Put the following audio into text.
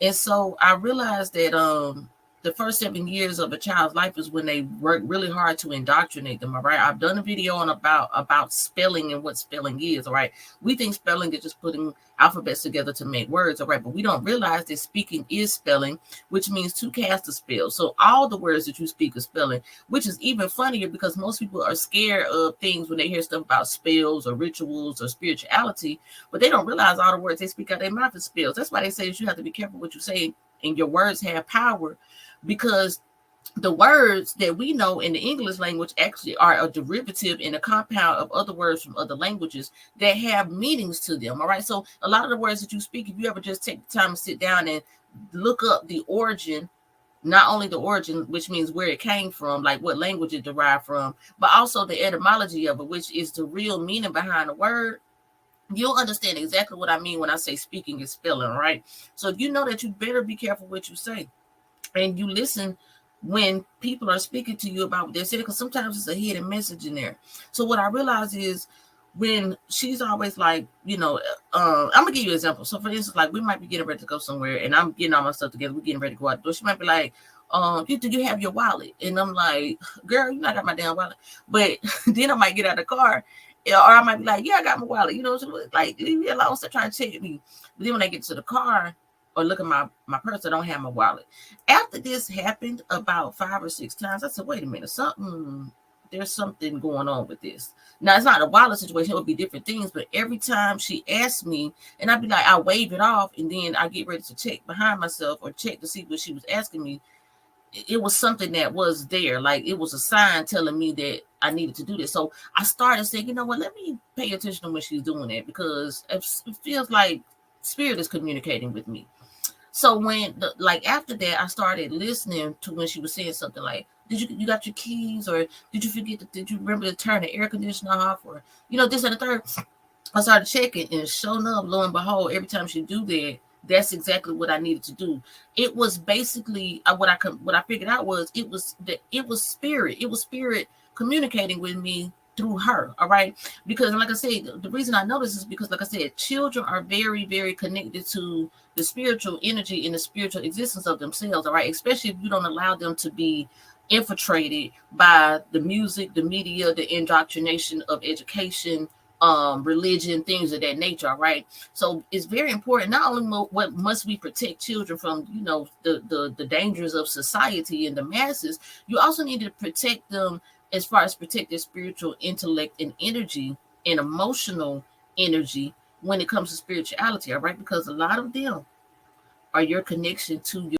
And so I realized that the first 7 years of a child's life is when they work really hard to indoctrinate them. All right. I've done a video on about spelling and what spelling is. All right. We think spelling is just putting alphabets together to make words. All right. But we don't realize that speaking is spelling, which means to cast a spell. So all the words that you speak are spelling, which is even funnier because most people are scared of things when they hear stuff about spells or rituals or spirituality, but they don't realize all the words they speak out their mouth is spells. That's why they say that you have to be careful what you say, and your words have power, because the words that we know in the English language actually are a derivative and a compound of other words from other languages that have meanings to them. All right. So a lot of the words that you speak, if you ever just take the time to sit down and look up the origin, not only the origin, which means where it came from, like what language it derived from, but also the etymology of it, which is the real meaning behind the word, you'll understand exactly what I mean when I say speaking is spelling, right? So you know that you better be careful what you say, and you listen when people are speaking to you about what they're saying, because sometimes it's a hidden message in there. So what I realize is when she's always like, I'm gonna give you an example. So for instance, like we might be getting ready to go somewhere, and I'm getting all my stuff together. We're getting ready to go out the door. She might be like, do you have your wallet? And I'm like, girl, you know I got my damn wallet. But then I might get out of the car, or I might be like, yeah, I got my wallet. So like, leave me alone. Stop trying to check me. But then when I get to the car or look at my purse, I don't have my wallet. After this happened about 5 or 6 times, I said, wait a minute, there's something going on with this. Now, it's not a wallet situation. It would be different things. But every time she asked me, and I'd be like, I wave it off, and then I get ready to check behind myself or check to see what she was asking me. It was something that was there. Like it was a sign telling me that I needed to do this. So I started saying, you know what, let me pay attention to when she's doing it, because it feels like spirit is communicating with me. So like after that, I started listening to when she was saying something like, you got your keys, or did you remember to turn the air conditioner off, or this and the third. I started checking, and sure enough, lo and behold, every time she do that, that's exactly what I needed to do. It was basically what I figured out was it was spirit. It was spirit communicating with me through her. All right, because like I said, the reason I know this is because, like I said, children are very, very connected to the spiritual energy and the spiritual existence of themselves. All right, especially if you don't allow them to be infiltrated by the music, the media, the indoctrination of education, religion, things of that nature. All right. So it's very important. Not only what must we protect children from, the dangers of society and the masses, you also need to protect them as far as protect their spiritual intellect and energy and emotional energy when it comes to spirituality. All right. Because a lot of them are your connection to your